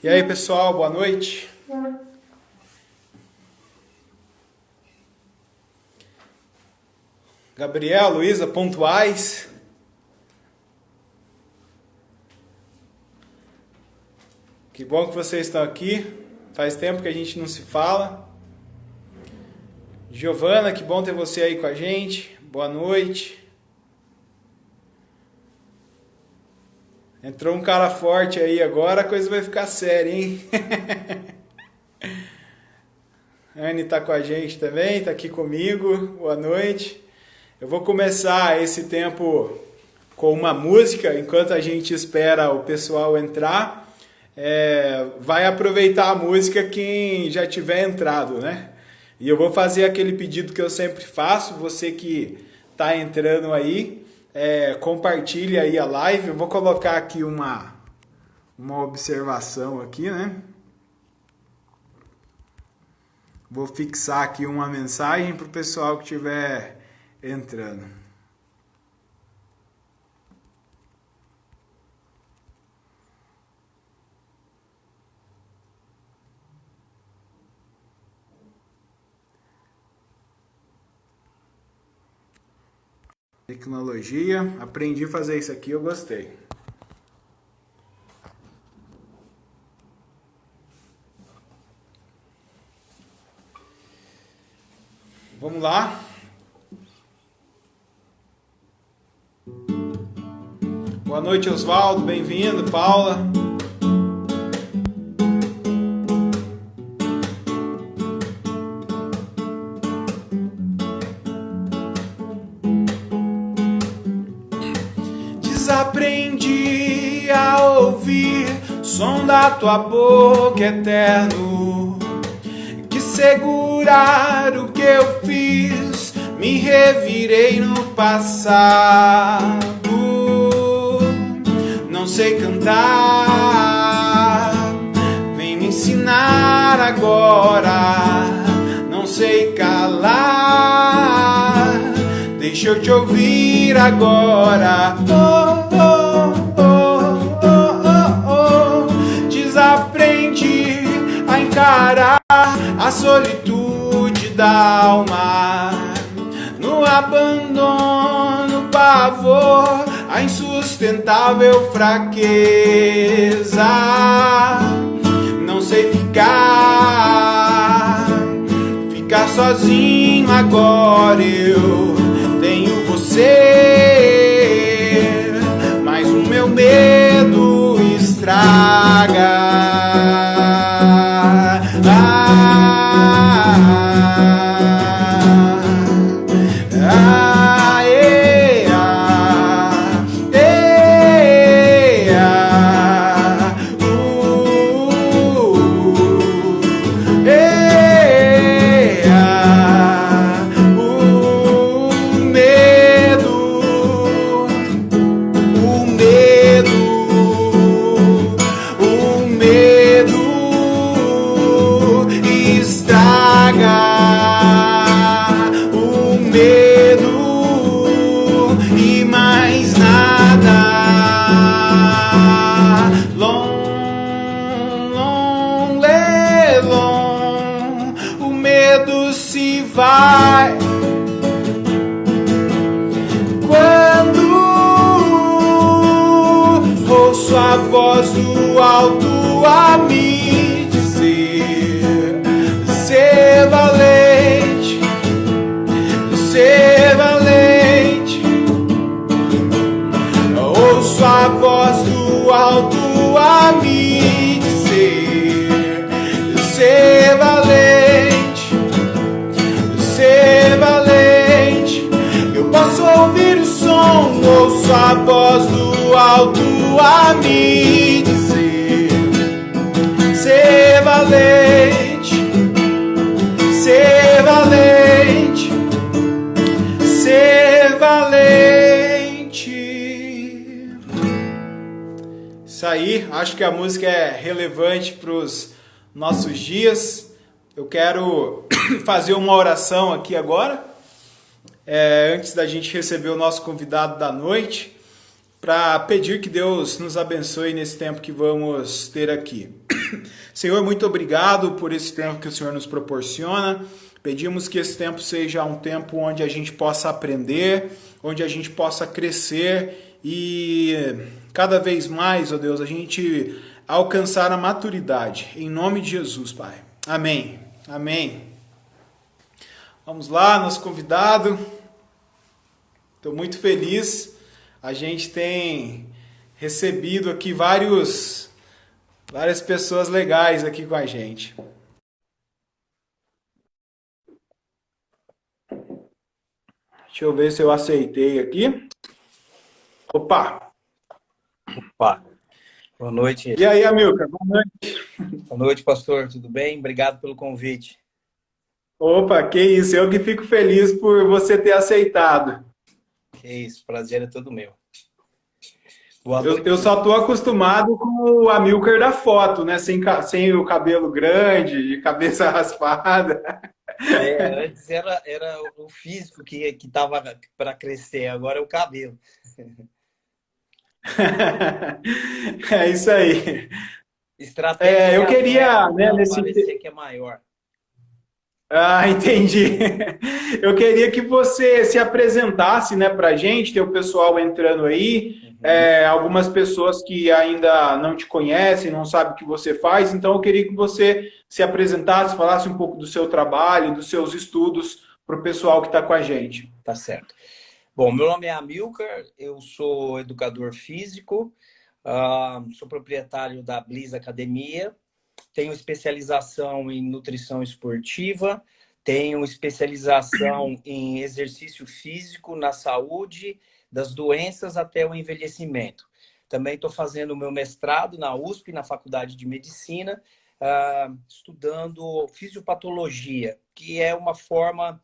E aí, pessoal, boa noite. Gabriel, Luísa, pontuais. Que bom que vocês estão aqui. Faz tempo que a gente não se fala. Giovana, que bom ter você aí com a gente. Boa noite. Entrou um cara forte aí agora, a coisa vai ficar séria, hein? Anne tá com a gente também, tá aqui comigo. Boa noite. Eu vou começar esse tempo com uma música, enquanto a gente espera o pessoal entrar. Vai aproveitar a música quem já tiver entrado, né? E eu vou fazer aquele pedido que eu sempre faço, você que tá entrando aí, compartilhe aí a live. Eu vou colocar aqui uma observação aqui, né? Vou fixar aqui uma mensagem para o pessoal que estiver entrando. Tecnologia, aprendi a fazer isso aqui, eu gostei. Vamos lá. Boa noite, Oswaldo, bem-vindo, Paula. Desaprendi a ouvir som da tua boca eterno, que segurar o que eu fiz, me revirei no passado. Não sei cantar, vem me ensinar agora. Não sei calar, deixa eu te ouvir agora. Desaprendi a encarar a solitude da alma, no abandono, pavor, a insustentável fraqueza. Não sei ficar sozinho agora. Eu tenho você, mas o meu medo estraga. Vai quando ouço a voz do alto a me dizer: ser valente, ser valente. Ouço a voz do alto a me dizer: ser valente, ser valente. Eu posso ouvir o som, ouço a voz do alto a me dizer: ser valente, ser valente, ser valente. Isso aí, acho que a música é relevante para os nossos dias. Eu quero fazer uma oração aqui agora, antes da gente receber o nosso convidado da noite, para pedir que Deus nos abençoe nesse tempo que vamos ter aqui. Senhor, muito obrigado por esse tempo que o Senhor nos proporciona. Pedimos que esse tempo seja um tempo onde a gente possa aprender, onde a gente possa crescer e cada vez mais, ó Deus, a gente alcançar a maturidade. Em nome de Jesus, Pai. Amém. Amém. Vamos lá, nosso convidado. Estou muito feliz. A gente tem recebido aqui várias pessoas legais aqui com a gente. Deixa eu ver se eu aceitei aqui. Opa! Opa, boa noite. E aí, Amilcar? Boa noite. Boa noite, pastor. Tudo bem? Obrigado pelo convite. Opa, que isso. Eu que fico feliz por você ter aceitado. Que isso, prazer é todo meu. Boa noite. Eu só estou acostumado com o Amilcar da foto, né? Sem o cabelo grande, de cabeça raspada. Antes era o físico que estava para crescer, agora é o cabelo. É isso aí. Estratégia Eu queria, né, parecer que é maior. Ah, entendi. Eu queria que você se apresentasse, né, para a gente, ter o pessoal entrando aí, algumas pessoas que ainda não te conhecem, não sabem o que você faz, então eu queria que você se apresentasse, falasse um pouco do seu trabalho, dos seus estudos para o pessoal que está com a gente. Tá certo. Bom, meu nome é Amilcar, eu sou educador físico, sou proprietário da Bliss Academia, tenho especialização em nutrição esportiva, tenho especialização em exercício físico, na saúde, das doenças até o envelhecimento. Também estou fazendo o meu mestrado na USP, na Faculdade de Medicina, estudando fisiopatologia, que é uma forma,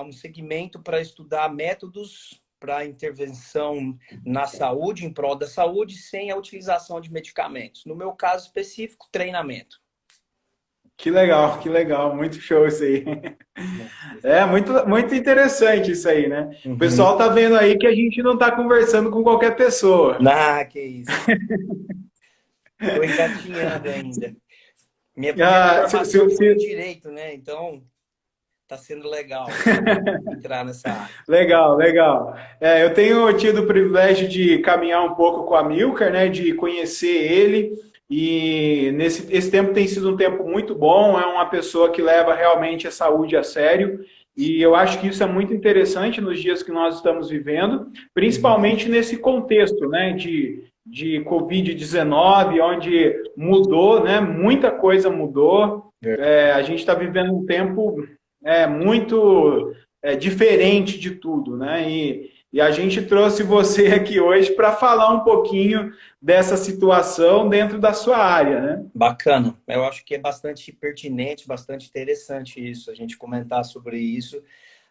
um segmento para estudar métodos para intervenção na saúde, em prol da saúde, sem a utilização de medicamentos. No meu caso específico, treinamento. Que legal, muito show isso aí. É muito interessante isso aí, né? O pessoal tá vendo aí que a gente não tá conversando com qualquer pessoa. Ah, que isso. Estou engatinhando ainda. Minha primeira formação foi em direito, né? Então, tá sendo legal entrar nessa área. Legal. Eu tenho tido o privilégio de caminhar um pouco com a Amilcar, né? De conhecer ele. E esse tempo tem sido um tempo muito bom. É uma pessoa que leva realmente a saúde a sério. E eu acho que isso é muito interessante nos dias que nós estamos vivendo, principalmente nesse contexto, né? De Covid-19, onde mudou, né? Muita coisa mudou. A gente está vivendo um tempo muito diferente de tudo, né? E a gente trouxe você aqui hoje para falar um pouquinho dessa situação dentro da sua área, né? Bacana. Eu acho que é bastante pertinente, bastante interessante isso, a gente comentar sobre isso,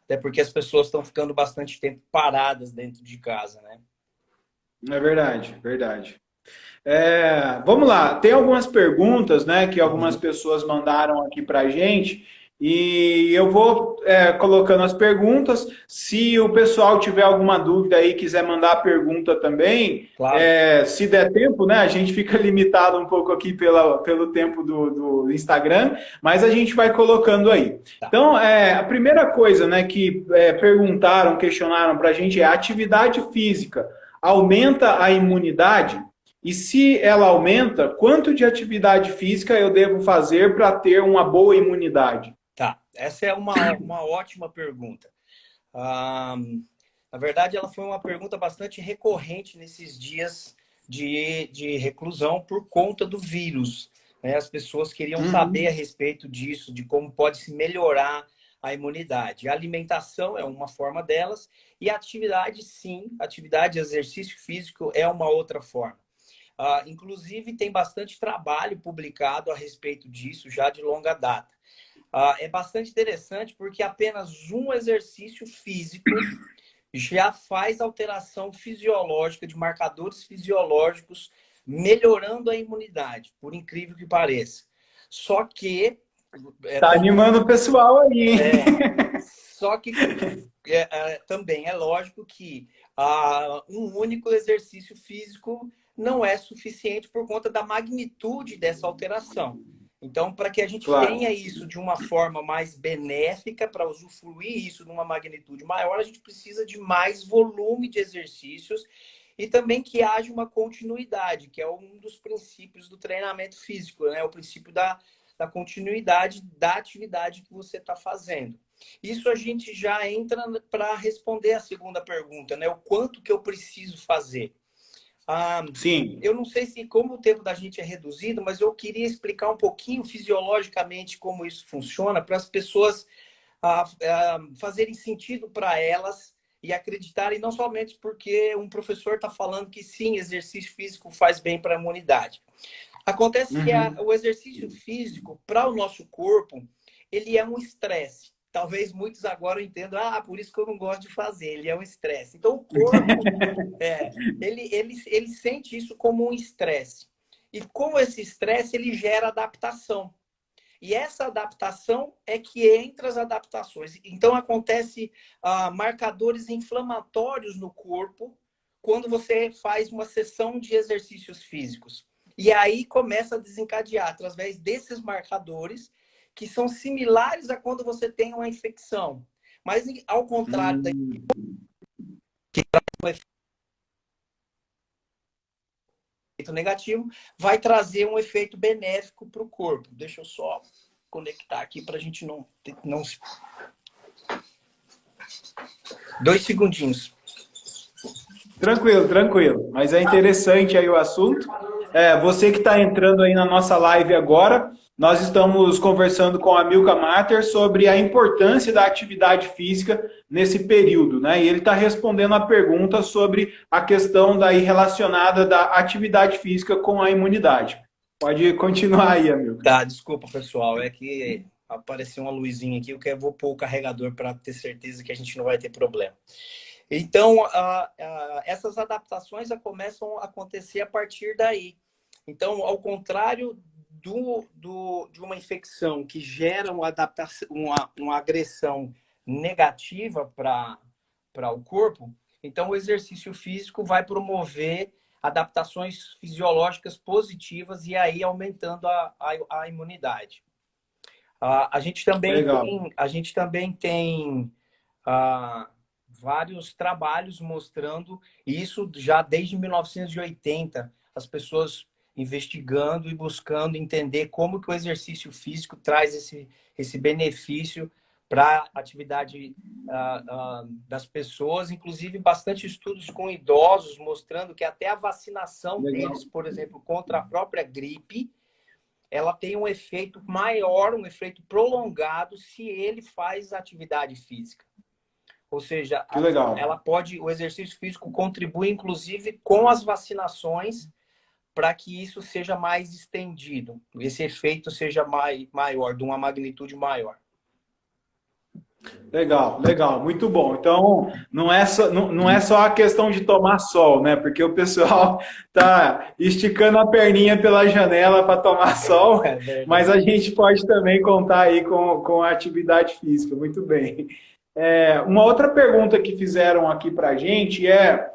até porque as pessoas estão ficando bastante tempo paradas dentro de casa, né? É verdade. Vamos lá, tem algumas perguntas, né, que algumas pessoas mandaram aqui para a gente, e eu vou colocando as perguntas. Se o pessoal tiver alguma dúvida aí, quiser mandar a pergunta também, claro. Se der tempo, né, a gente fica limitado um pouco aqui pelo tempo do Instagram, mas a gente vai colocando aí. Tá. Então, a primeira coisa, né, que questionaram para a gente é: a atividade física aumenta a imunidade? E se ela aumenta, quanto de atividade física eu devo fazer para ter uma boa imunidade? Tá, essa é uma ótima pergunta. Na verdade, ela foi uma pergunta bastante recorrente nesses dias de reclusão por conta do vírus, né? As pessoas queriam saber a respeito disso, de como pode se melhorar a imunidade. A alimentação é uma forma delas e a atividade, sim, atividade, exercício físico é uma outra forma. Inclusive, tem bastante trabalho publicado a respeito disso já de longa data. É bastante interessante porque apenas um exercício físico já faz alteração fisiológica de marcadores fisiológicos, melhorando a imunidade, por incrível que pareça. Só que... Tá animando o pessoal aí. Só que também é lógico que um único exercício físico não é suficiente por conta da magnitude dessa alteração. Então, para que a gente Claro. tenha isso de uma forma mais benéfica, para usufruir isso numa magnitude maior, a gente precisa de mais volume de exercícios e também que haja uma continuidade, que é um dos princípios do treinamento físico, né? O princípio da continuidade da atividade que você está fazendo. Isso a gente já entra para responder a segunda pergunta, né? O quanto que eu preciso fazer? Sim. Eu não sei se como o tempo da gente é reduzido, mas eu queria explicar um pouquinho fisiologicamente como isso funciona para as pessoas fazerem sentido para elas e acreditarem não somente porque um professor está falando que sim, exercício físico faz bem para a imunidade. Acontece que o exercício físico para o nosso corpo, ele é um estresse. Talvez muitos agora entendam, por isso que eu não gosto de fazer, ele é um estresse. Então, o corpo, ele sente isso como um estresse. E com esse estresse, ele gera adaptação. E essa adaptação é que entra as adaptações. Então, acontece marcadores inflamatórios no corpo quando você faz uma sessão de exercícios físicos. E aí começa a desencadear, através desses marcadores, que são similares a quando você tem uma infecção. Mas, ao contrário da que o efeito negativo, vai trazer um efeito benéfico para o corpo. Deixa eu só conectar aqui para a gente não... 2 segundinhos. Tranquilo, tranquilo. Mas é interessante aí o assunto. Você que está entrando aí na nossa live agora, nós estamos conversando com a Milka Mater sobre a importância da atividade física nesse período, né? E ele está respondendo a pergunta sobre a questão daí relacionada da atividade física com a imunidade. Pode continuar aí, Milka. Tá, desculpa, pessoal. É que apareceu uma luzinha aqui, eu vou pôr o carregador para ter certeza que a gente não vai ter problema. Então, essas adaptações começam a acontecer a partir daí. Então, ao contrário de uma infecção que gera uma adaptação, uma agressão negativa para o corpo, então o exercício físico vai promover adaptações fisiológicas positivas e aí aumentando a imunidade. A gente também tem vários trabalhos mostrando isso já desde 1980, as pessoas investigando e buscando entender como que o exercício físico traz esse benefício para a atividade das pessoas, inclusive bastante estudos com idosos mostrando que até a vacinação deles, por exemplo, contra a própria gripe, ela tem um efeito maior, um efeito prolongado se ele faz atividade física. Ou seja, o exercício físico contribui, inclusive, com as vacinações para que isso seja mais estendido, esse efeito seja maior, de uma magnitude maior. Legal, legal, muito bom. Então, não é só a questão de tomar sol, né? Porque o pessoal tá esticando a perninha pela janela para tomar sol, mas a gente pode também contar aí com a atividade física. Muito bem. Uma outra pergunta que fizeram aqui para a gente é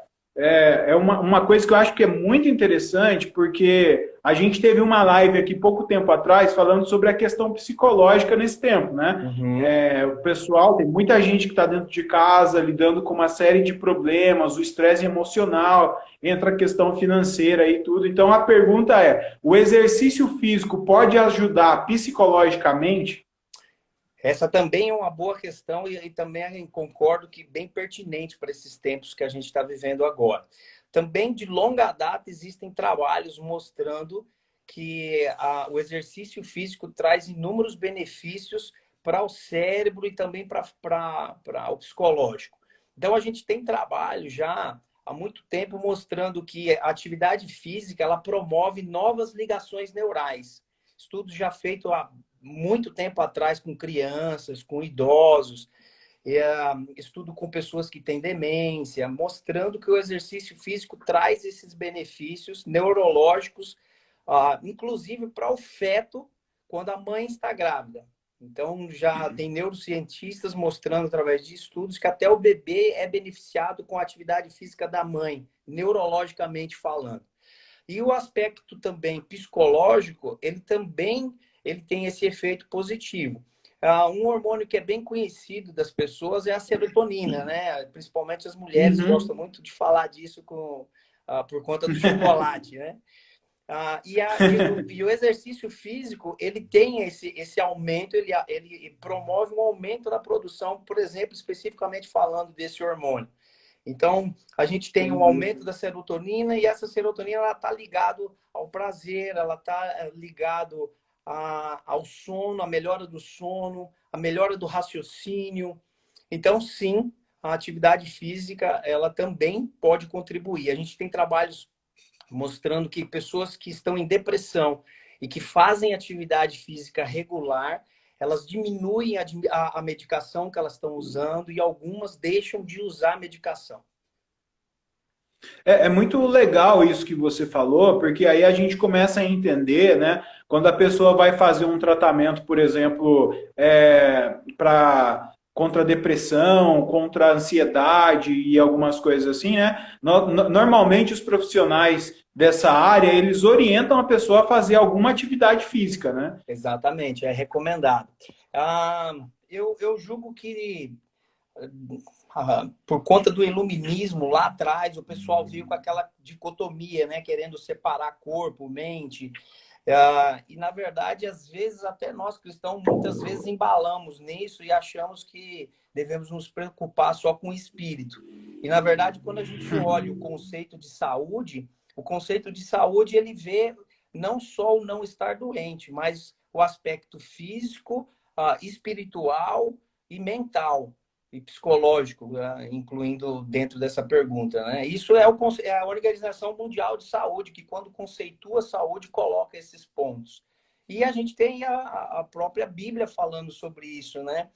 uma coisa que eu acho que é muito interessante, porque a gente teve uma live aqui pouco tempo atrás falando sobre a questão psicológica nesse tempo, né? O pessoal, tem muita gente que está dentro de casa lidando com uma série de problemas, o estresse emocional, entra a questão financeira e tudo. Então a pergunta é, o exercício físico pode ajudar psicologicamente? Essa também é uma boa questão e também concordo que bem pertinente para esses tempos que a gente está vivendo agora. Também de longa data existem trabalhos mostrando que o exercício físico traz inúmeros benefícios para o cérebro e também para o psicológico. Então a gente tem trabalho já há muito tempo mostrando que a atividade física ela promove novas ligações neurais. Estudos já feitos há muito tempo atrás com crianças, com idosos, estudo com pessoas que têm demência, mostrando que o exercício físico traz esses benefícios neurológicos, inclusive para o feto quando a mãe está grávida. Então, já tem neurocientistas mostrando através de estudos que até o bebê é beneficiado com a atividade física da mãe, neurologicamente falando. E o aspecto também psicológico, ele tem esse efeito positivo. Um hormônio que é bem conhecido das pessoas é a serotonina, né? Principalmente as mulheres gostam muito de falar disso por conta do chocolate, né? E o exercício físico, ele tem esse aumento, ele promove um aumento na produção, por exemplo, especificamente falando desse hormônio. Então, a gente tem um aumento da serotonina e essa serotonina ela está ligado ao prazer, ela está ligado ao sono, a melhora do sono, a melhora do raciocínio. Então, sim, a atividade física ela também pode contribuir. A gente tem trabalhos mostrando que pessoas que estão em depressão e que fazem atividade física regular, elas diminuem a medicação que elas estão usando e algumas deixam de usar a medicação. É muito legal isso que você falou, porque aí a gente começa a entender, né? Quando a pessoa vai fazer um tratamento, por exemplo, para contra a depressão, contra a ansiedade e algumas coisas assim, né? Normalmente os profissionais dessa área, eles orientam a pessoa a fazer alguma atividade física, né? Exatamente, é recomendado. Eu julgo que por conta do iluminismo lá atrás, o pessoal veio com aquela dicotomia, né? Querendo separar corpo, mente. E, na verdade, às vezes, até nós cristãos, muitas vezes embalamos nisso e achamos que devemos nos preocupar só com o espírito. E, na verdade, quando a gente olha o conceito de saúde, ele vê não só o não estar doente, mas o aspecto físico, espiritual e mental e psicológico, incluindo dentro dessa pergunta, né? Isso é a Organização Mundial de Saúde, que quando conceitua a saúde, coloca esses pontos. E a gente tem a própria Bíblia falando sobre isso, né?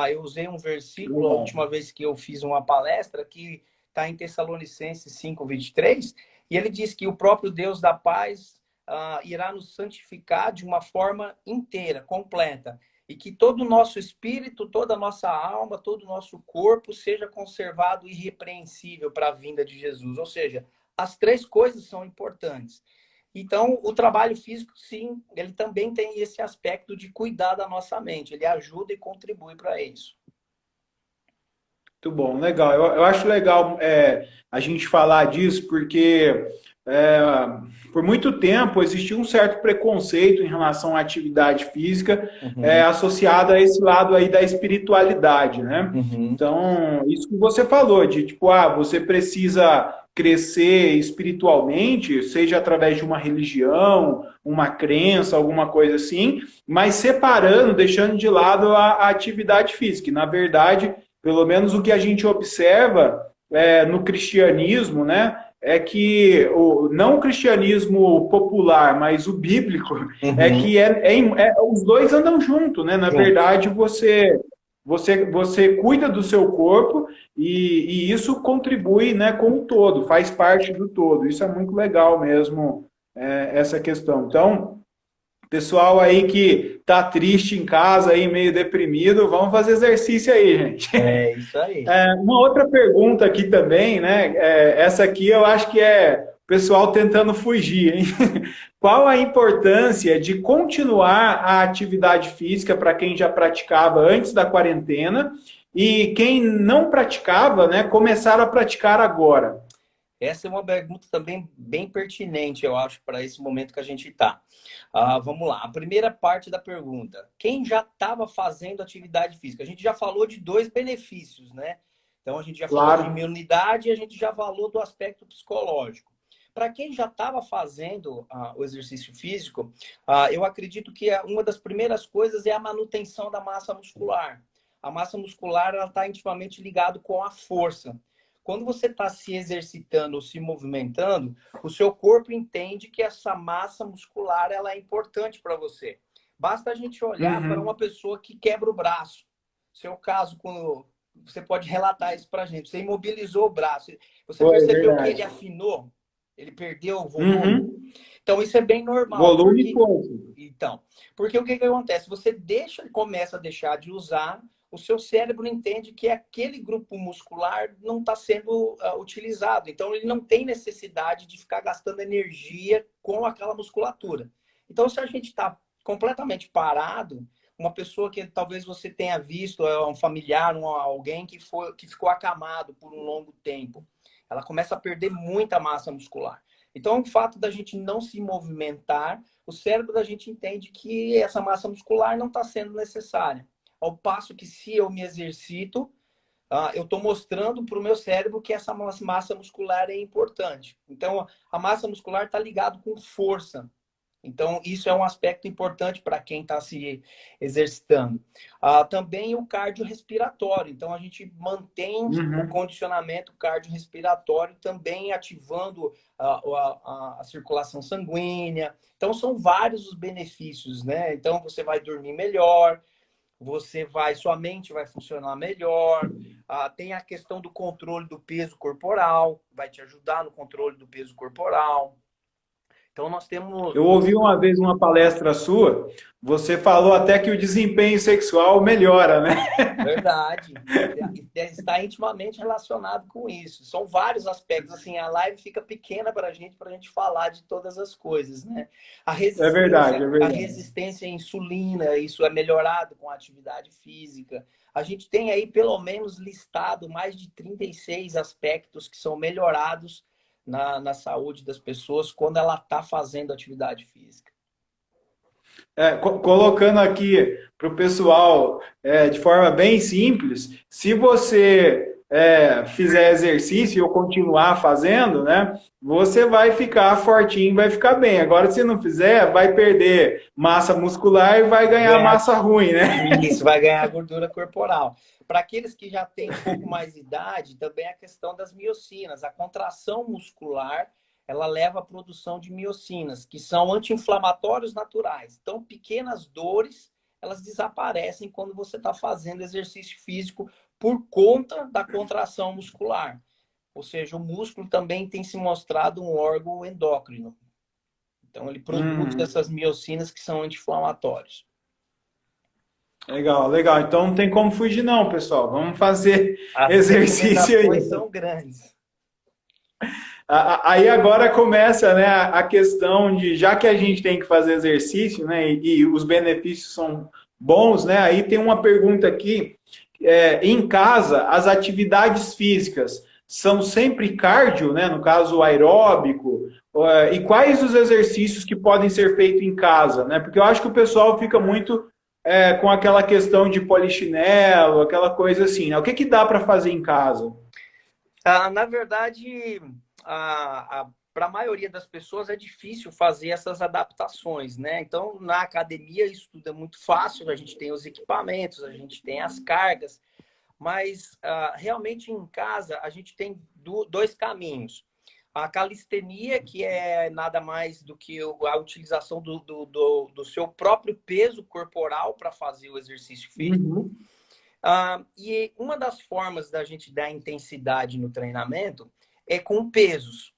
Eu usei um versículo a última vez que eu fiz uma palestra, que está em Tessalonicenses 5:23, e ele diz que o próprio Deus da paz irá nos santificar de uma forma inteira, completa, e que todo o nosso espírito, toda a nossa alma, todo o nosso corpo seja conservado irrepreensível para a vinda de Jesus. Ou seja, as três coisas são importantes. Então, o trabalho físico, sim, ele também tem esse aspecto de cuidar da nossa mente. Ele ajuda e contribui para isso. Muito bom, legal. Eu acho legal a gente falar disso, porque é, por muito tempo existiu um certo preconceito em relação à atividade física associada a esse lado aí da espiritualidade, né? Uhum. Então, isso que você falou, de tipo, você precisa crescer espiritualmente, seja através de uma religião, uma crença, alguma coisa assim, mas separando, deixando de lado a atividade física. E, na verdade, pelo menos o que a gente observa no cristianismo, né, é que não o cristianismo popular, mas o bíblico, é que os dois andam juntos, né? Na verdade, você cuida do seu corpo e isso contribui, né, com o todo, faz parte do todo. Isso é muito legal mesmo, essa questão. Então, pessoal aí que tá triste em casa, aí meio deprimido, vamos fazer exercício aí, gente. É isso aí. Uma outra pergunta aqui também, né? Essa aqui eu acho que é o pessoal tentando fugir, hein? Qual a importância de continuar a atividade física para quem já praticava antes da quarentena e quem não praticava, né, começar a praticar agora? Essa é uma pergunta também bem pertinente, eu acho, para esse momento que a gente está. Vamos lá. A primeira parte da pergunta. Quem já estava fazendo atividade física? A gente já falou de dois benefícios, né? Então, a gente já falou de imunidade e a gente já falou do aspecto psicológico. Para quem já estava fazendo o exercício físico, eu acredito que uma das primeiras coisas é a manutenção da massa muscular. A massa muscular está intimamente ligada com a força. Quando você está se exercitando ou se movimentando, o seu corpo entende que essa massa muscular ela é importante para você. Basta a gente olhar para uma pessoa que quebra o braço. Seu caso, quando você pode relatar isso para a gente. Você imobilizou o braço. Você percebeu que ele afinou? Ele perdeu o volume? Então, isso é bem normal. Volume e força. Então, porque o que acontece? Você começa a deixar de usar, o seu cérebro entende que aquele grupo muscular não está sendo utilizado. Então, ele não tem necessidade de ficar gastando energia com aquela musculatura. Então, se a gente está completamente parado, uma pessoa que talvez você tenha visto, um familiar, alguém que ficou acamado por um longo tempo, ela começa a perder muita massa muscular. Então, o fato da gente não se movimentar, o cérebro da gente entende que essa massa muscular não está sendo necessária. Ao passo que, se eu me exercito, eu estou mostrando para o meu cérebro que essa massa muscular é importante. Então, a massa muscular está ligado com força. Então, isso é um aspecto importante para quem está se exercitando. Também o cardiorrespiratório. Então, a gente mantém o condicionamento cardiorrespiratório, também ativando a circulação sanguínea. Então, são vários os benefícios, né? Então, você vai dormir melhor, sua mente vai funcionar melhor. Tem a questão do controle do peso corporal, vai te ajudar no controle do peso corporal. Então, nós temos... Eu ouvi uma vez uma palestra sua, você falou até que o desempenho sexual melhora, né? Verdade. Está intimamente relacionado com isso. São vários aspectos. Assim, a live fica pequena para a gente falar de todas as coisas, né? É verdade, é A verdade. resistência à insulina, isso é melhorado com a atividade física. A gente tem aí, pelo menos, listado mais de 36 aspectos que são melhorados na saúde das pessoas quando ela está fazendo atividade física. Colocando aqui para o pessoal de forma bem simples, se você fizer exercício e eu continuar fazendo, né, você vai ficar fortinho, vai ficar bem. Agora, se não fizer, vai perder massa muscular e vai ganhar massa ruim, né? Isso, vai ganhar gordura corporal. Para aqueles que já têm um pouco mais de idade, também a questão das miocinas. A contração muscular, ela leva à produção de miocinas, que são anti-inflamatórios naturais. Então, pequenas dores, elas desaparecem quando você está fazendo exercício físico por conta da contração muscular. Ou seja, o músculo também tem se mostrado um órgão endócrino. Então, ele produz essas miocinas que são anti-inflamatórios. Legal, legal. Então não tem como fugir não, pessoal. Vamos fazer As exercício aí. recomendações são grandes. Aí agora começa, né, a questão de, já que a gente tem que fazer exercício, né, e os benefícios são bons, né, aí tem uma pergunta aqui, em casa, as atividades físicas são sempre cardio, né, no caso aeróbico, e quais os exercícios que podem ser feitos em casa, né, porque eu acho que o pessoal fica muito com aquela questão de polichinelo, aquela coisa assim, né, o que que dá para fazer em casa? Na verdade, para a maioria das pessoas é difícil fazer essas adaptações, né? Então, na academia, isso tudo é muito fácil, a gente tem os equipamentos, a gente tem as cargas, mas realmente em casa a gente tem dois caminhos. A calistenia, que é nada mais do que a utilização do seu próprio peso corporal para fazer o exercício físico. E uma das formas da gente dar intensidade no treinamento é com pesos.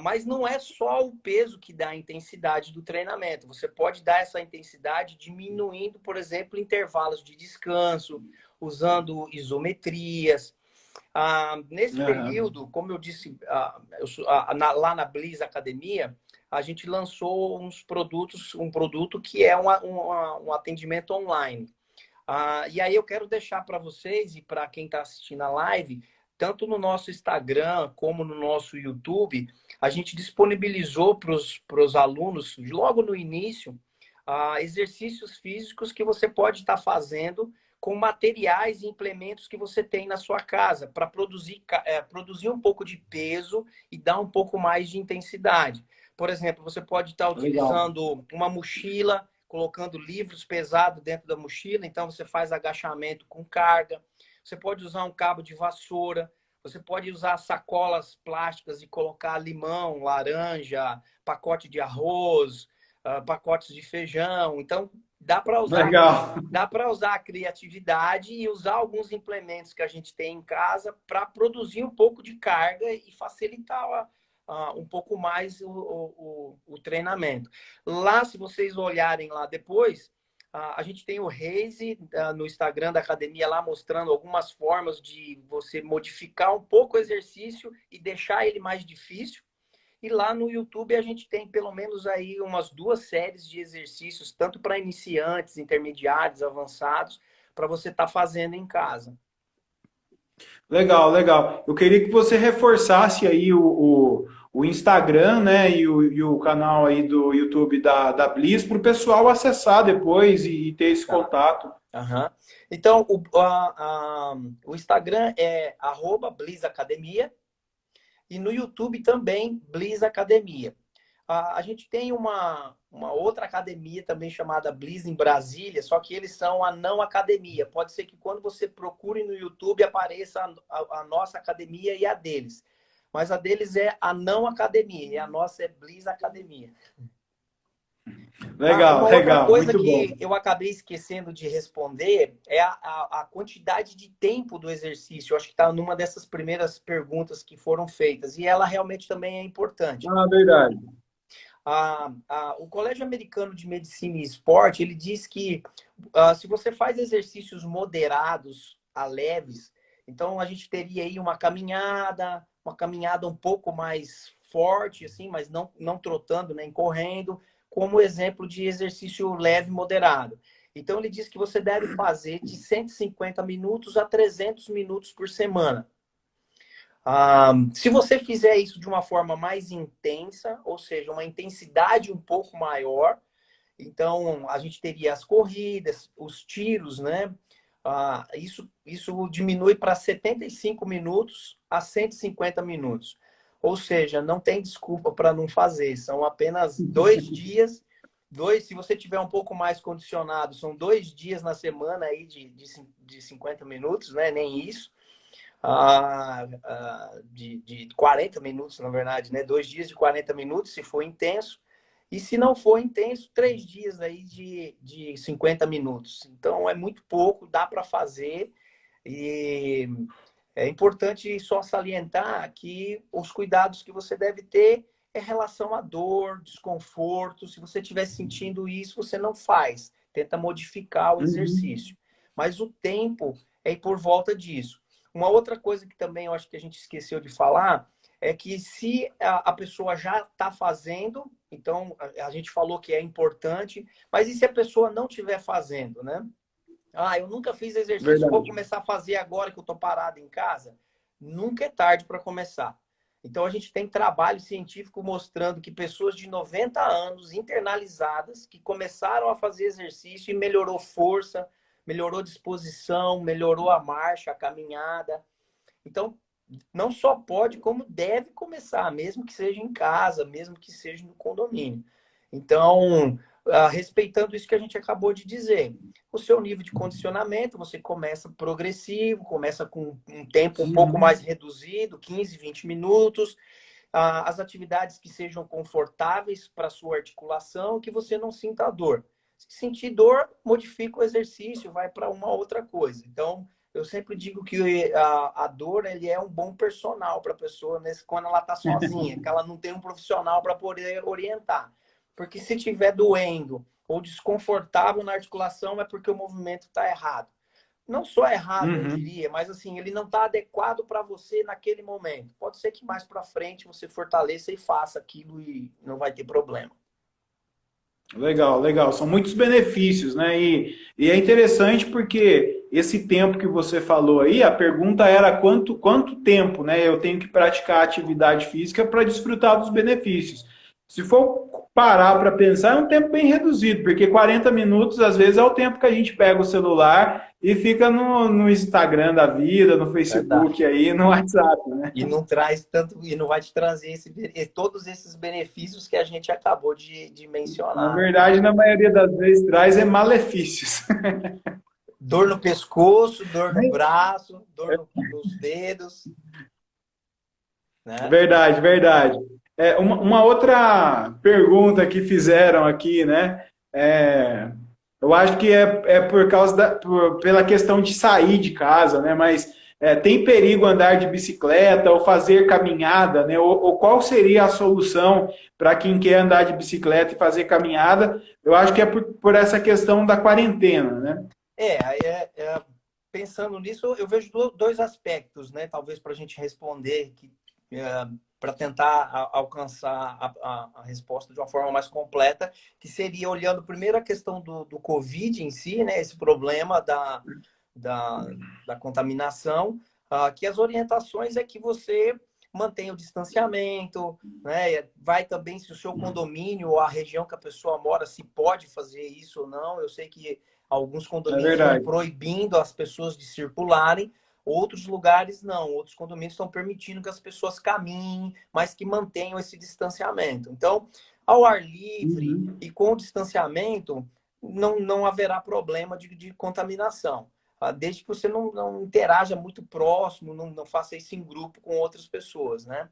Mas não é só o peso que dá a intensidade do treinamento. Você pode dar essa intensidade diminuindo, por exemplo, intervalos de descanso, usando isometrias. Nesse período, como eu disse, lá na Bliss Academia, a gente lançou um produto que é um atendimento online. E aí eu quero deixar para vocês e para quem está assistindo a live, tanto no nosso Instagram como no nosso YouTube, a gente disponibilizou para os alunos, logo no início, exercícios físicos que você pode estar fazendo com materiais e implementos que você tem na sua casa, para produzir um pouco de peso e dar um pouco mais de intensidade. Por exemplo, você pode estar utilizando uma mochila, colocando livros pesados dentro da mochila, então você faz agachamento com carga. Você pode usar um cabo de vassoura, você pode usar sacolas plásticas e colocar limão, laranja, pacote de arroz, pacotes de feijão. Então, dá para usar a criatividade e usar alguns implementos que a gente tem em casa para produzir um pouco de carga e facilitar um pouco mais o treinamento. Lá, se vocês olharem lá depois, A gente tem o Raise no Instagram da academia lá mostrando algumas formas de você modificar um pouco o exercício e deixar ele mais difícil. E lá no YouTube a gente tem pelo menos aí umas 2 séries de exercícios, tanto para iniciantes, intermediários, avançados, para você estar fazendo em casa. Legal, legal. Eu queria que você reforçasse aí o Instagram, né, e o canal aí do YouTube da Bliss para o pessoal acessar depois e ter esse Tá. contato. Uhum. Então, o Instagram é @BlissAcademia e no YouTube também Bliss Academia. A gente tem uma outra academia também chamada Bliss em Brasília, só que eles são a não academia. Pode ser que quando você procure no YouTube apareça a nossa academia e a deles. Mas a deles é a não academia e a nossa é Bliss Academia. Legal, Uma outra legal, coisa muito bom. que eu acabei esquecendo de responder é a quantidade de tempo do exercício. Eu acho que está numa dessas primeiras perguntas que foram feitas. E ela realmente também é importante. Ah, verdade. O Colégio Americano de Medicina e Esporte, ele diz que se você faz exercícios moderados a leves, então a gente teria aí uma caminhada um pouco mais forte, assim, mas não trotando, nem correndo, como exemplo de exercício leve moderado. Então ele diz que você deve fazer de 150 minutos a 300 minutos por semana. Se você fizer isso de uma forma mais intensa, ou seja, uma intensidade um pouco maior, então a gente teria as corridas, os tiros, né? Isso diminui para 75 minutos a 150 minutos. Ou seja, não tem desculpa para não fazer. São apenas 2 dias. Se você tiver um pouco mais condicionado, são 2 dias na semana aí de 50 minutos, né? Nem isso. De 40 minutos, na verdade, né? 2 dias de 40 minutos, se for intenso. E se não for intenso, 3 dias aí de 50 minutos. Então, é muito pouco, dá para fazer. E é importante só salientar que os cuidados que você deve ter é relação à dor, desconforto. Se você estiver sentindo isso, você não faz. Tenta modificar o exercício. Mas o tempo é por volta disso. Uma outra coisa que também eu acho que a gente esqueceu de falar é que se a pessoa já está fazendo, então a gente falou que é importante, mas e se a pessoa não estiver fazendo, né? Eu nunca fiz exercício, vou Verdade. começar a fazer agora que eu estou parado em casa. Nunca é tarde para começar. Então a gente tem trabalho científico mostrando que pessoas de 90 anos internalizadas que começaram a fazer exercício e melhorou força, melhorou disposição, melhorou a marcha, a caminhada. Então, não só pode, como deve começar, mesmo que seja em casa, mesmo que seja no condomínio. Então, respeitando isso que a gente acabou de dizer, o seu nível de condicionamento, você começa progressivo, começa com um tempo um pouco mais reduzido, 15, 20 minutos, as atividades que sejam confortáveis para a sua articulação, que você não sinta dor. Se sentir dor, modifica o exercício, vai para uma outra coisa. Então, eu sempre digo que a dor ele é um bom personal para a pessoa quando ela está sozinha, que ela não tem um profissional para poder orientar. Porque se estiver doendo ou desconfortável na articulação, é porque o movimento está errado. Não só errado, eu diria, mas assim, ele não está adequado para você naquele momento. Pode ser que mais para frente você fortaleça e faça aquilo e não vai ter problema. Legal, legal. São muitos benefícios, né? E é interessante porque esse tempo que você falou aí, a pergunta era quanto tempo, né? Eu tenho que praticar atividade física para desfrutar dos benefícios. Se for parar para pensar, é um tempo bem reduzido, porque 40 minutos, às vezes, é o tempo que a gente pega o celular e fica no Instagram da vida, no Facebook Verdade. aí, no WhatsApp, né? E não traz tanto, e não vai te trazer todos esses benefícios que a gente acabou de Na mencionar. verdade, na maioria das vezes, traz é malefícios. Dor no pescoço, dor no braço, dor nos dedos, né? Verdade, verdade. Uma outra pergunta que fizeram aqui, né? Eu acho que é por causa pela questão de sair de casa, né? Mas tem perigo andar de bicicleta ou fazer caminhada, né? Ou qual seria a solução para quem quer andar de bicicleta e fazer caminhada? Eu acho que é por essa questão da quarentena, né? Aí pensando nisso, eu vejo dois aspectos, né? Talvez para a gente responder, para tentar alcançar a resposta de uma forma mais completa, que seria olhando primeiro a questão do Covid em si, né? Esse problema da, da contaminação, que as orientações é que você mantenha o distanciamento, né? Vai também se o seu condomínio ou a região que a pessoa mora, se pode fazer isso ou não. Eu sei que alguns É condomínios estão verdade. proibindo as pessoas de circularem, outros lugares não. Outros condomínios estão permitindo que as pessoas caminhem, mas que mantenham esse distanciamento. Então, ao ar livre Uhum. e com o distanciamento, não haverá problema de contaminação. Desde que você não interaja muito próximo, não faça isso em grupo com outras pessoas, né?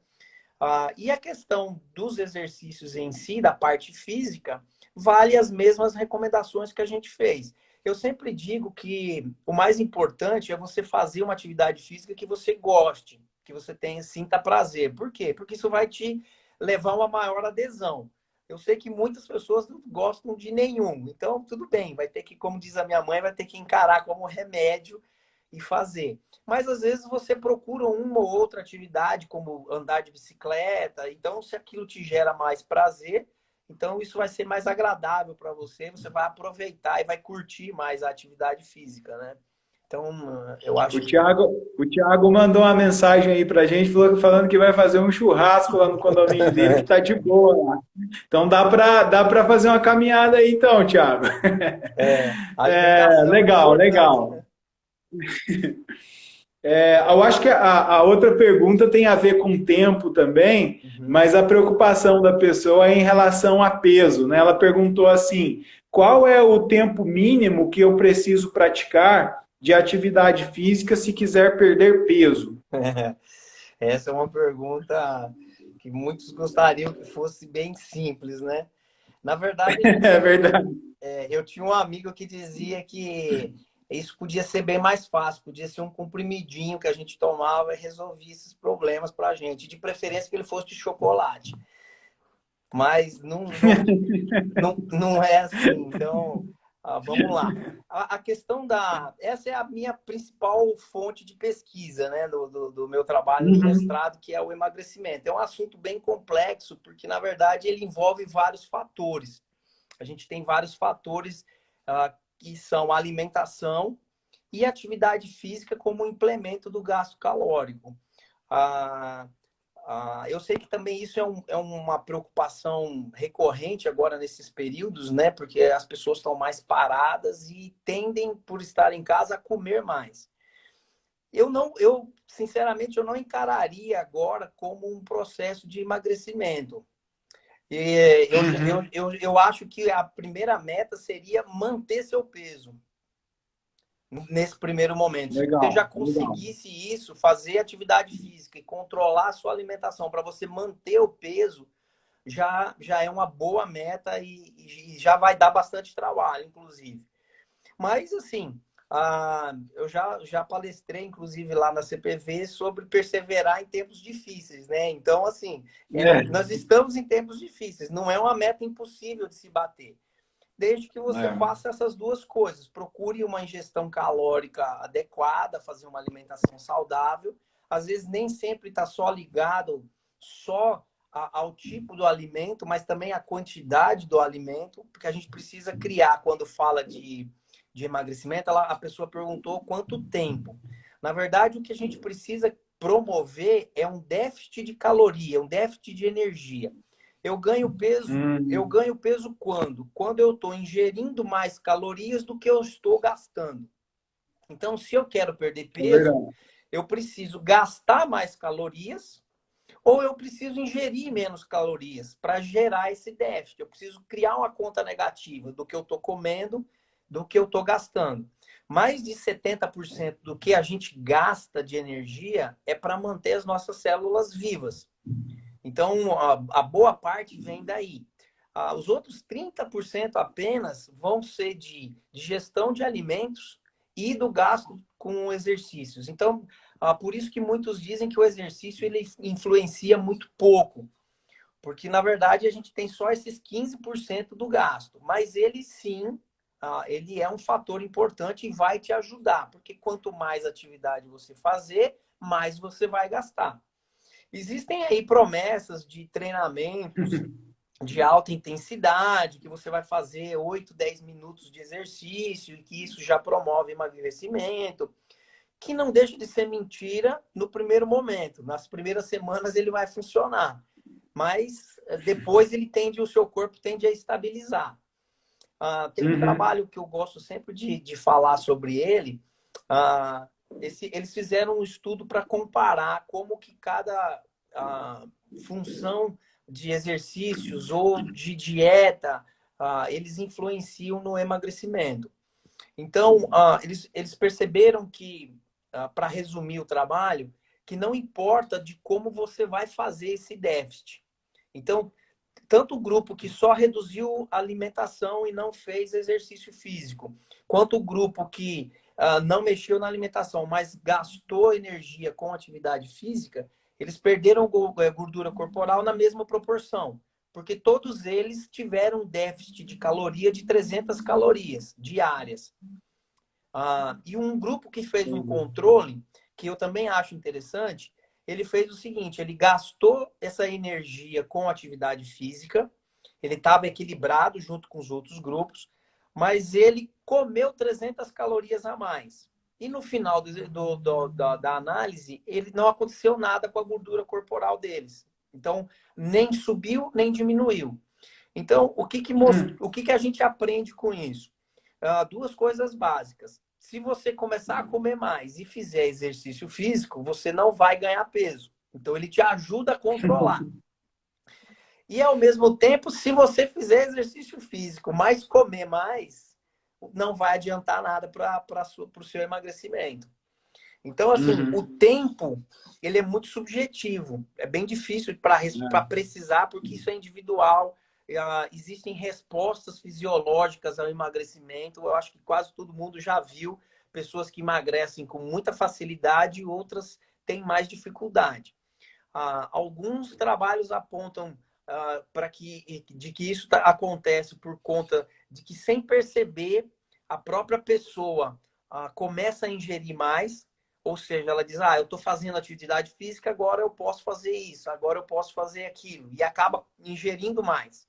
E a questão dos exercícios em si, da parte física, vale as mesmas recomendações que a gente fez. Eu sempre digo que o mais importante é você fazer uma atividade física que você goste, que você tenha, sinta prazer. Por quê? Porque isso vai te levar a uma maior adesão. Eu sei que muitas pessoas não gostam de nenhum, então tudo bem, vai ter que, como diz a minha mãe, vai ter que encarar como remédio e fazer. Mas às vezes você procura uma ou outra atividade, como andar de bicicleta. Então, se aquilo te gera mais prazer, então isso vai ser mais agradável para você. Você vai aproveitar e vai curtir mais a atividade física, né? Então, eu O acho que Thiago, o Thiago mandou uma mensagem aí pra gente falando que vai fazer um churrasco lá no condomínio dele, que tá de boa lá. Então dá pra fazer uma caminhada aí então, Thiago. a alimentação é Legal, importante, legal. né? Eu acho que a outra pergunta tem a ver com tempo também, Uhum. mas a preocupação da pessoa é em relação a peso, né? Ela perguntou assim: qual é o tempo mínimo que eu preciso praticar de atividade física se quiser perder peso? Essa é uma pergunta que muitos gostariam que fosse bem simples, né? Na verdade, É verdade. eu tinha um amigo que dizia que isso podia ser bem mais fácil, podia ser um comprimidinho que a gente tomava e resolvia esses problemas para a gente. De preferência que ele fosse de chocolate. Mas não é assim. Então, vamos lá. A questão da. Essa é a minha principal fonte de pesquisa, né, do meu trabalho no Uhum. mestrado, que é o emagrecimento. É um assunto bem complexo, porque, na verdade, ele envolve vários fatores. A gente tem vários fatores que são a alimentação e atividade física como implemento do gasto calórico. Ah, eu sei que também isso é uma preocupação recorrente agora nesses períodos, né? Porque as pessoas estão mais paradas e tendem, por estar em casa, a comer mais. Sinceramente, eu não encararia agora como um processo de emagrecimento. Uhum. Eu acho que a primeira meta seria manter seu peso nesse primeiro momento. Se você já Legal, legal. conseguisse isso, fazer atividade física e controlar a sua alimentação para você manter o peso, já é uma boa meta e já vai dar bastante trabalho, inclusive. Mas, assim, eu já palestrei, inclusive, lá na CPV sobre perseverar em tempos difíceis, né? Então, assim, É, nós estamos em tempos difíceis, não é uma meta impossível de se bater. Desde que você é. faça essas duas coisas. Procure uma ingestão calórica adequada, fazer uma alimentação saudável. Às vezes nem sempre está só ligado só ao tipo do alimento, mas também à quantidade do alimento, porque a gente precisa criar, quando fala de emagrecimento, a pessoa perguntou quanto tempo. Na verdade, o que a gente precisa promover é um déficit de caloria, um déficit de energia. Eu Hum, ganho peso quando? Quando eu estou ingerindo mais calorias do que eu estou gastando. Então, se eu quero perder é peso, verdade. eu preciso gastar mais calorias ou eu preciso ingerir menos calorias para gerar esse déficit. Eu preciso criar uma conta negativa do que eu estou comendo, do que eu estou gastando. Mais de 70% do que a gente gasta de energia é para manter as nossas células vivas. Então, a boa parte vem daí. Os outros 30% apenas vão ser de gestão de alimentos e do gasto com exercícios. Então, Por isso que muitos dizem que o exercício ele influencia muito pouco, porque na verdade a gente tem só esses 15% do gasto, mas ele sim, ele é um fator importante e vai te ajudar, porque quanto mais atividade você fazer, mais você vai gastar. Existem aí promessas de treinamentos de alta intensidade, que você vai fazer 8, 10 minutos de exercício e que isso já promove emagrecimento, que não deixa de ser mentira no primeiro momento. Nas primeiras semanas ele vai funcionar, mas depois o seu corpo tende a estabilizar. Tem um trabalho que eu gosto sempre de falar sobre ele. Eles fizeram um estudo para comparar como que cada função de exercícios ou de dieta eles influenciam no emagrecimento. Então, eles perceberam que, para resumir o trabalho, que não importa de como você vai fazer esse déficit. Então, tanto o grupo que só reduziu a alimentação e não fez exercício físico, quanto o grupo que não mexeu na alimentação, mas gastou energia com atividade física, eles perderam gordura corporal na mesma proporção, porque todos eles tiveram um déficit de caloria de 300 calorias diárias. E um grupo que fez um controle, que eu também acho interessante, ele fez o seguinte, ele gastou essa energia com atividade física, ele estava equilibrado junto com os outros grupos, mas ele comeu 300 calorias a mais. E no final da análise, ele não aconteceu nada com a gordura corporal deles. Então, nem subiu, nem diminuiu. Então, o que a gente aprende com isso? Duas coisas básicas. Se você começar a comer mais e fizer exercício físico, você não vai ganhar peso. Então, ele te ajuda a controlar. E, ao mesmo tempo, se você fizer exercício físico, mas comer mais, não vai adiantar nada para o seu emagrecimento. Então, assim, o tempo, ele é muito subjetivo. É bem difícil para precisar, porque isso é individual. Existem respostas fisiológicas ao emagrecimento. Eu acho que quase todo mundo já viu pessoas que emagrecem com muita facilidade e outras têm mais dificuldade. Alguns trabalhos apontam de que isso acontece por conta de que, sem perceber, a própria pessoa começa a ingerir mais, ou seja, ela diz, eu estou fazendo atividade física, agora eu posso fazer isso, agora eu posso fazer aquilo, e acaba ingerindo mais.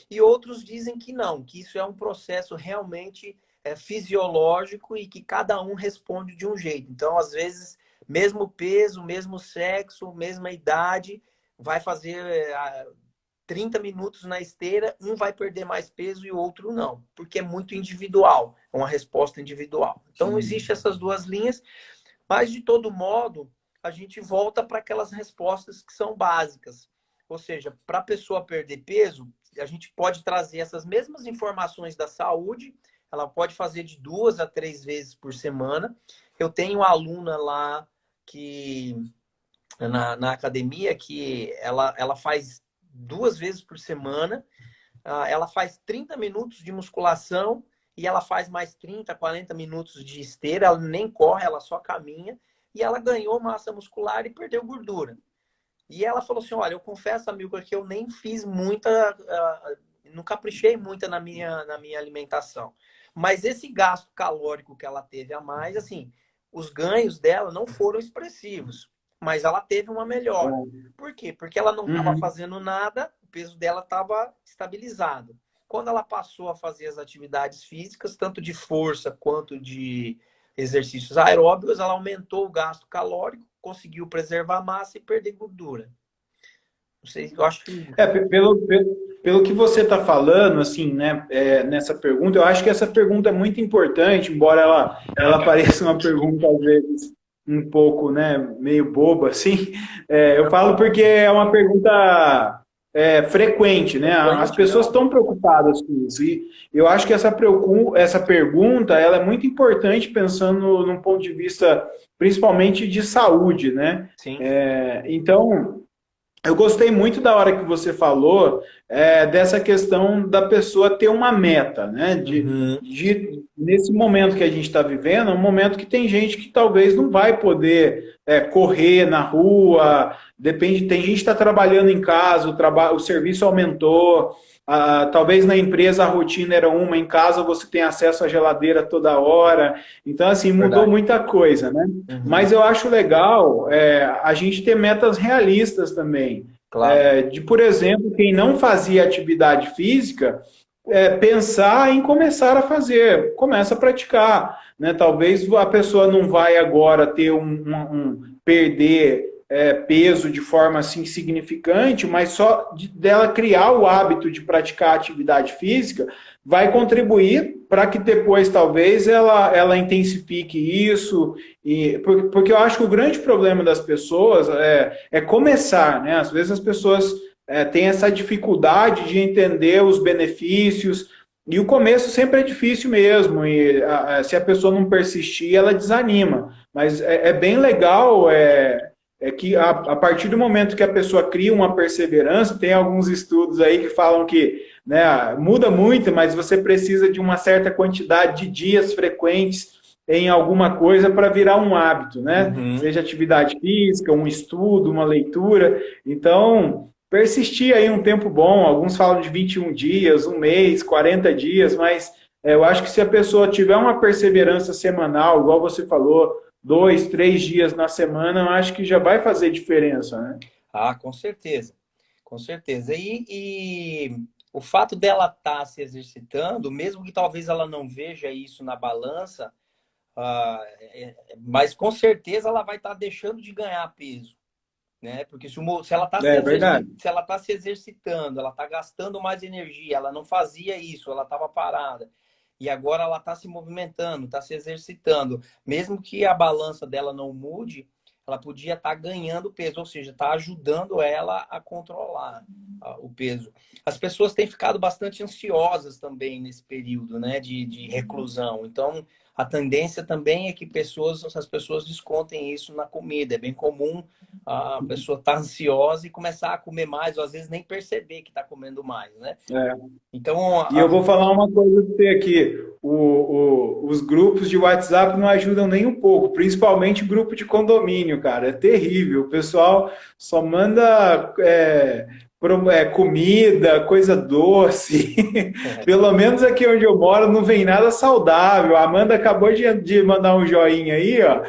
E outros dizem que não, que isso é um processo realmente fisiológico e que cada um responde de um jeito. Então, às vezes, mesmo peso, mesmo sexo, mesma idade, vai fazer 30 minutos na esteira, um vai perder mais peso e o outro não, porque é muito individual, é uma resposta individual. Então, existem essas duas linhas, mas, de todo modo, a gente volta para aquelas respostas que são básicas. Ou seja, para a pessoa perder peso, a gente pode trazer essas mesmas informações da saúde, ela pode fazer de 2 a 3 vezes por semana. Eu tenho uma aluna lá que na academia que ela faz 2 vezes por semana, ela faz 30 minutos de musculação e ela faz mais 30, 40 minutos de esteira, ela nem corre, ela só caminha, e ela ganhou massa muscular e perdeu gordura. E ela falou assim, olha, eu confesso, amigo, que eu nem fiz muita, não caprichei muito na minha alimentação. Mas esse gasto calórico que ela teve a mais, assim, os ganhos dela não foram expressivos, mas ela teve uma melhora. Por quê? Porque ela não estava fazendo nada, o peso dela estava estabilizado. Quando ela passou a fazer as atividades físicas, tanto de força quanto de exercícios aeróbicos, ela aumentou o gasto calórico, conseguiu preservar massa e perder gordura. Não sei, eu acho que... Pelo que você está falando, assim, né, nessa pergunta, eu acho que essa pergunta é muito importante, embora ela pareça uma pergunta, às vezes, um pouco, né, meio boba, assim. Eu falo porque é uma pergunta frequente, né? As pessoas estão preocupadas com isso. E eu acho que essa pergunta ela é muito importante pensando num ponto de vista, principalmente de saúde, né? Sim. Então, eu gostei muito da hora que você falou dessa questão da pessoa ter uma meta, né? Uhum. Nesse momento que a gente está vivendo, é um momento que tem gente que talvez não vai poder correr na rua, depende, tem gente que está trabalhando em casa, o serviço aumentou, talvez na empresa a rotina era uma, em casa você tem acesso à geladeira toda hora, então assim, mudou Verdade. muita coisa, né? Uhum. Mas eu acho legal a gente ter metas realistas também. Claro. Por exemplo, quem não fazia atividade física, pensar em começar a fazer, começa a praticar, né? Talvez a pessoa não vai agora ter perder peso de forma assim significante, mas só dela criar o hábito de praticar atividade física vai contribuir para que depois talvez ela intensifique isso, porque eu acho que o grande problema das pessoas é começar, né? Às vezes as pessoas têm essa dificuldade de entender os benefícios, e o começo sempre é difícil mesmo, e se a pessoa não persistir, ela desanima. Mas é bem legal, que a partir do momento que a pessoa cria uma perseverança, tem alguns estudos aí que falam que, né, muda muito, mas você precisa de uma certa quantidade de dias frequentes em alguma coisa para virar um hábito, né? Uhum. Seja atividade física, um estudo, uma leitura. Então, persistir aí um tempo bom, alguns falam de 21 dias, um mês, 40 dias, mas eu acho que se a pessoa tiver uma perseverança semanal, igual você falou, 2, 3 dias na semana, eu acho que já vai fazer diferença, né? Ah, com certeza. Com certeza. E o fato dela estar se exercitando, mesmo que talvez ela não veja isso na balança, mas com certeza ela vai estar deixando de ganhar peso, né? Porque se ela está É verdade. se ela tá se exercitando, ela está gastando mais energia, ela não fazia isso, ela estava parada. E agora ela está se movimentando, está se exercitando. Mesmo que a balança dela não mude, ela podia estar ganhando peso, ou seja, está ajudando ela a controlar o peso. As pessoas têm ficado bastante ansiosas também nesse período, né, de reclusão. Então, a tendência também é que as pessoas descontem isso na comida. É bem comum a pessoa estar ansiosa e começar a comer mais, ou às vezes nem perceber que está comendo mais, né? É. Então, E eu vou falar uma coisa para você aqui. Os grupos de WhatsApp não ajudam nem um pouco, principalmente grupo de condomínio, cara. É terrível. O pessoal só manda comida, coisa doce. Pelo menos aqui onde eu moro não vem nada saudável. A Amanda acabou de mandar um joinha aí, ó.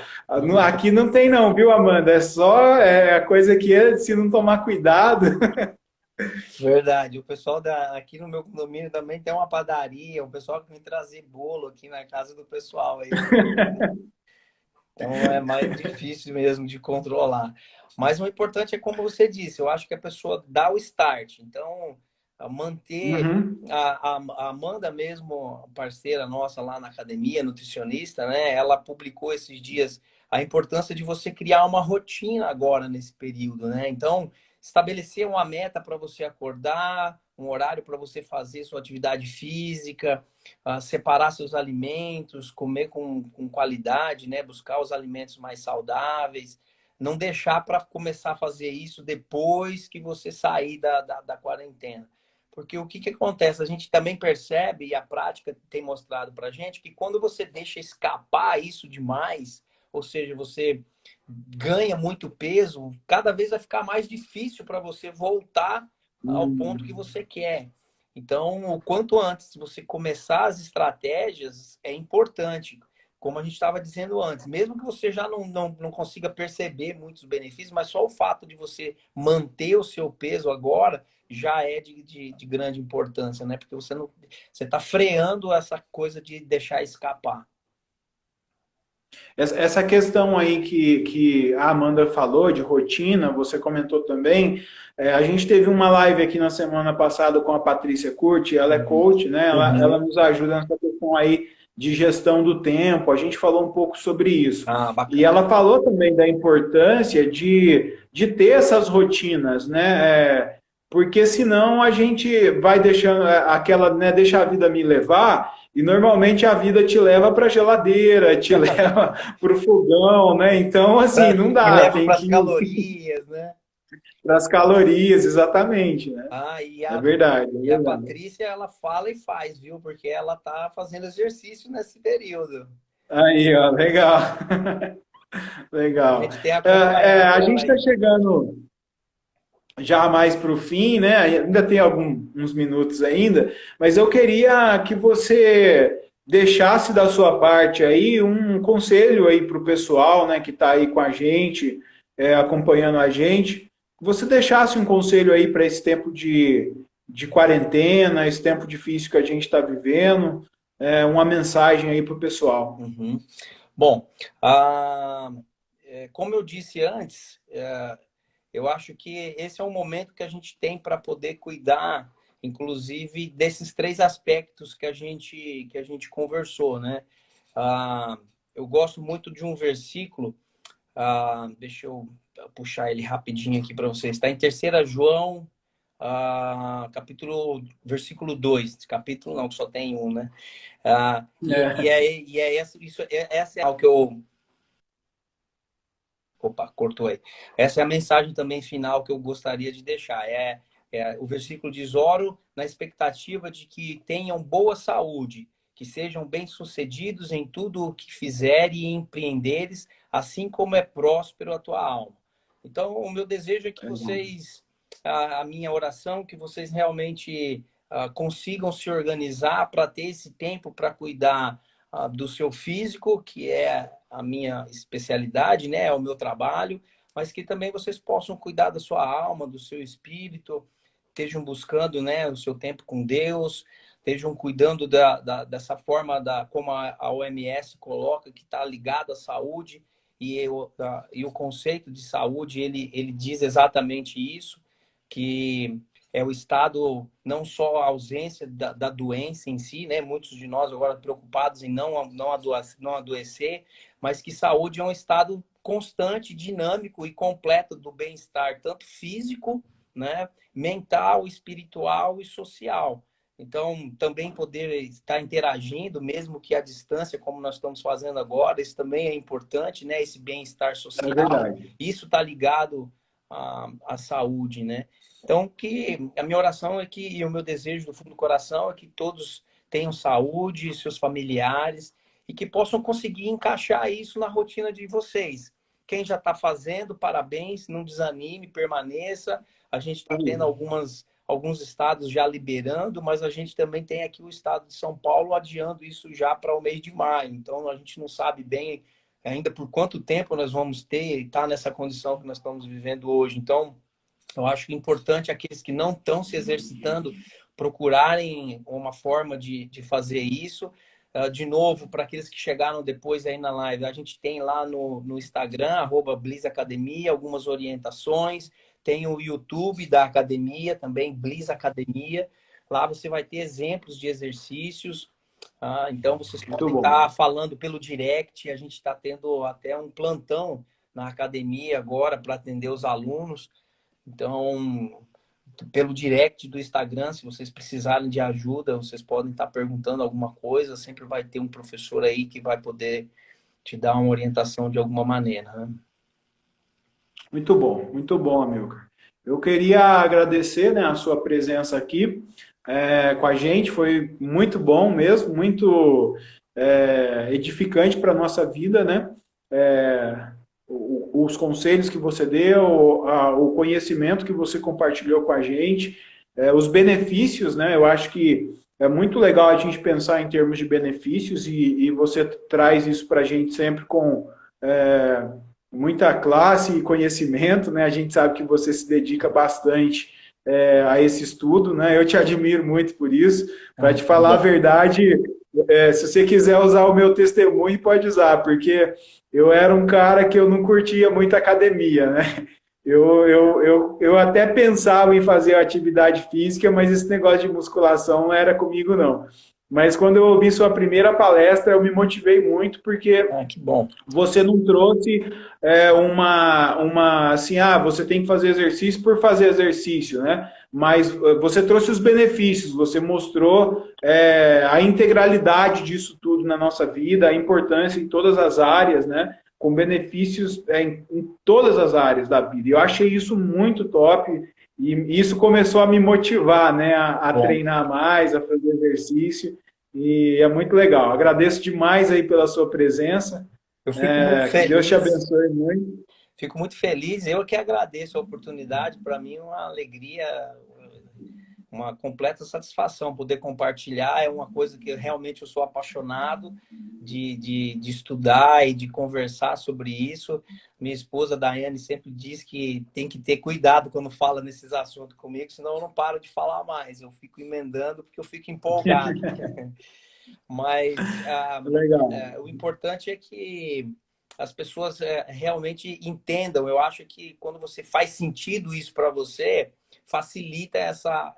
Aqui não tem não, viu, Amanda? É só a coisa que se não tomar cuidado. verdade. O pessoal aqui no meu condomínio também tem uma padaria, o pessoal que vem trazer bolo aqui na casa do pessoal aí. Então é mais difícil mesmo de controlar. Mas o importante é como você disse, eu acho que a pessoa dá o start. Então, manter Uhum. a Amanda mesmo, parceira nossa lá na academia, nutricionista, né? Ela publicou esses dias a importância de você criar uma rotina agora nesse período, né? Então, estabelecer uma meta para você acordar, um horário para você fazer sua atividade física, separar seus alimentos, comer com qualidade, né? Buscar os alimentos mais saudáveis, não deixar para começar a fazer isso depois que você sair da quarentena. Porque o que acontece? A gente também percebe, e a prática tem mostrado para a gente, que quando você deixa escapar isso demais, ou seja, você ganha muito peso, cada vez vai ficar mais difícil para você voltar ao ponto que você quer. Então, o quanto antes você começar as estratégias é importante. Como a gente estava dizendo antes, mesmo que você já não consiga perceber muitos benefícios, mas só o fato de você manter o seu peso agora já é de grande importância, né? Porque você está freando essa coisa de deixar escapar. Essa questão aí que a Amanda falou, de rotina, você comentou também. A gente teve uma live aqui na semana passada com a Patrícia Curti, ela é Uhum. coach, né? Ela Uhum. nos ajuda nessa questão aí de gestão do tempo. A gente falou um pouco sobre isso. Ah, E bacana. ela falou também da importância de ter essas rotinas, né? Porque senão a gente vai deixando aquela, né? Deixa a vida me levar. E normalmente a vida te leva para a geladeira, te leva para o fogão, né? Então, assim, não Me dá, leva tem para as que. calorias, né? Para as calorias, exatamente, né? Ah, É verdade, é e a verdade. Patrícia, ela fala e faz, viu? Porque ela tá fazendo exercício nesse período. Aí, ó, legal, A legal. gente tem acompanhado A gente ela está aí. chegando já mais para o fim, né? Ainda tem alguns minutos ainda, mas eu queria que você deixasse da sua parte aí um conselho aí para o pessoal, né, que está aí com a gente, acompanhando a gente. Que você deixasse um conselho aí para esse tempo de quarentena, esse tempo difícil que a gente está vivendo, uma mensagem aí para o pessoal. Uhum. Bom, ah, como eu disse antes, eu acho que esse é o momento que a gente tem para poder cuidar, inclusive, desses três aspectos que a gente conversou, né? Ah, eu gosto muito de um versículo, deixa eu puxar ele rapidinho aqui para vocês. Está em 3 João, versículo 2. Capítulo não, que só tem um, né? É, Essa é algo que eu. Opa, cortou aí. Essa é a mensagem também final que eu gostaria de deixar. O versículo diz: oro na expectativa de que tenham boa saúde, que sejam bem-sucedidos em tudo o que fizerem e empreenderes, assim como é próspero a tua alma. Então, o meu desejo é que vocês, a minha oração, que vocês realmente consigam se organizar para ter esse tempo para cuidar do seu físico, que é a minha especialidade, né? É o meu trabalho, mas que também vocês possam cuidar da sua alma, do seu espírito, estejam buscando, né, o seu tempo com Deus, estejam cuidando dessa forma como a OMS coloca, que está ligado à saúde, e o conceito de saúde, ele diz exatamente isso, que é o estado, não só a ausência da doença em si, né? Muitos de nós agora preocupados em não adoecer, mas que saúde é um estado constante, dinâmico e completo do bem-estar, tanto físico, né? Mental, espiritual e social. Então, também poder estar interagindo, mesmo que à distância, como nós estamos fazendo agora, isso também é importante, né? Esse bem-estar é social, verdade. isso está ligado à saúde, né? Então, que a minha oração é que, e o meu desejo do fundo do coração é que todos tenham saúde, seus familiares, e que possam conseguir encaixar isso na rotina de vocês. Quem já está fazendo, parabéns, não desanime, permaneça. A gente está tendo alguns estados já liberando, mas a gente também tem aqui o estado de São Paulo adiando isso já para o mês de maio. Então, a gente não sabe bem ainda por quanto tempo nós vamos ter e estar nessa condição que nós estamos vivendo hoje. Então, eu acho importante aqueles que não estão se exercitando procurarem uma forma de fazer isso. De novo, para aqueles que chegaram depois aí na live, a gente tem lá no Instagram, @Bliss Academia, algumas orientações. Tem o YouTube da academia também, Bliss Academia. Lá você vai ter exemplos de exercícios. Então, vocês Muito podem bom. estar falando pelo direct. A gente está tendo até um plantão na academia agora para atender os alunos. Então, pelo direct do Instagram, se vocês precisarem de ajuda, vocês podem estar perguntando alguma coisa, sempre vai ter um professor aí que vai poder te dar uma orientação de alguma maneira, né? Muito bom, Amilcar. Eu queria agradecer, né, a sua presença aqui com a gente, foi muito bom mesmo, muito edificante para a nossa vida, né? Os conselhos que você deu, o conhecimento que você compartilhou com a gente, os benefícios, né? Eu acho que é muito legal a gente pensar em termos de benefícios e você traz isso para a gente sempre com é, muita classe e conhecimento, né? A gente sabe que você se dedica bastante a esse estudo, né? Eu te admiro muito por isso. Para te Que falar a bom. verdade, se você quiser usar o meu testemunho, pode usar, porque eu era um cara que eu não curtia muito academia, né? Eu até pensava em fazer atividade física, mas esse negócio de musculação não era comigo, não. Mas quando eu ouvi sua primeira palestra, eu me motivei muito, porque Que bom. você não trouxe assim, você tem que fazer exercício por fazer exercício, né? Mas você trouxe os benefícios, você mostrou a integralidade disso tudo na nossa vida, a importância em todas as áreas, né? com benefícios em todas as áreas da vida. E eu achei isso muito top e isso começou a me motivar, né, a treinar mais, a fazer exercício e é muito legal. Agradeço demais aí pela sua presença. Eu fico muito Que Deus te feliz. abençoe muito. Fico muito feliz. Eu que agradeço a oportunidade. Para mim, é uma alegria, uma completa satisfação poder compartilhar. É uma coisa que realmente eu sou apaixonado de estudar e de conversar sobre isso. Minha esposa, Daiane, sempre diz que tem que ter cuidado quando fala nesses assuntos comigo, senão eu não paro de falar mais. Eu fico emendando porque eu fico empolgado. Mas o importante é que as pessoas realmente entendam. Eu acho que quando você faz sentido isso para você, facilita essa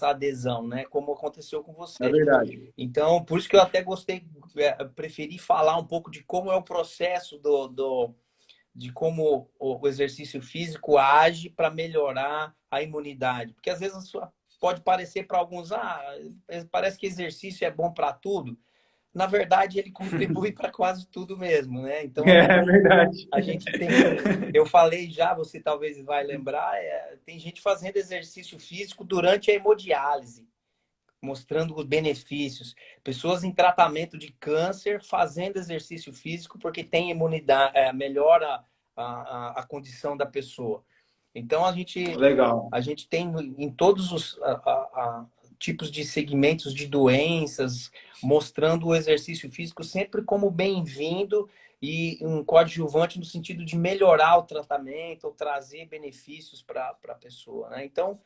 adesão, né? Como aconteceu com você. É verdade. Então, por isso que eu até gostei, preferi falar um pouco de como é o processo de como o exercício físico age para melhorar a imunidade. Porque às vezes pode parecer para alguns, parece que exercício é bom para tudo. Na verdade, ele contribui para quase tudo mesmo, né? Então, é verdade. A gente tem... Eu falei já, você talvez vai lembrar, tem gente fazendo exercício físico durante a hemodiálise, mostrando os benefícios. Pessoas em tratamento de câncer fazendo exercício físico porque tem imunidade, melhora a condição da pessoa. Então, a gente tem em todos os tipos de segmentos de doenças, mostrando o exercício físico sempre como bem-vindo e um coadjuvante no sentido de melhorar o tratamento ou trazer benefícios para a pessoa, né? Então,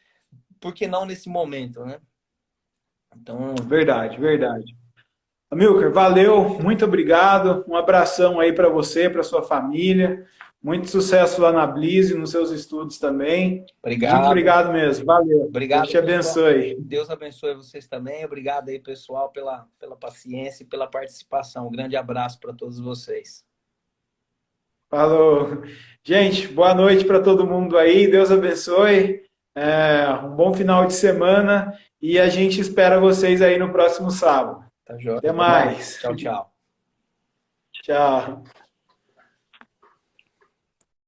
por que não nesse momento, né? Então... Verdade, verdade. Amilcar, valeu, muito obrigado. Um abração aí para você, para sua família. Muito sucesso lá na Blizz, nos seus estudos também. Obrigado. Muito obrigado mesmo. Valeu. Obrigado, Deus te abençoe. Pessoal. Deus abençoe vocês também. Obrigado aí, pessoal, pela paciência e pela participação. Um grande abraço para todos vocês. Falou. Gente, boa noite para todo mundo aí. Deus abençoe. Um bom final de semana e a gente espera vocês aí no próximo sábado. Tá joia. Até mais. Tchau, tchau. Tchau.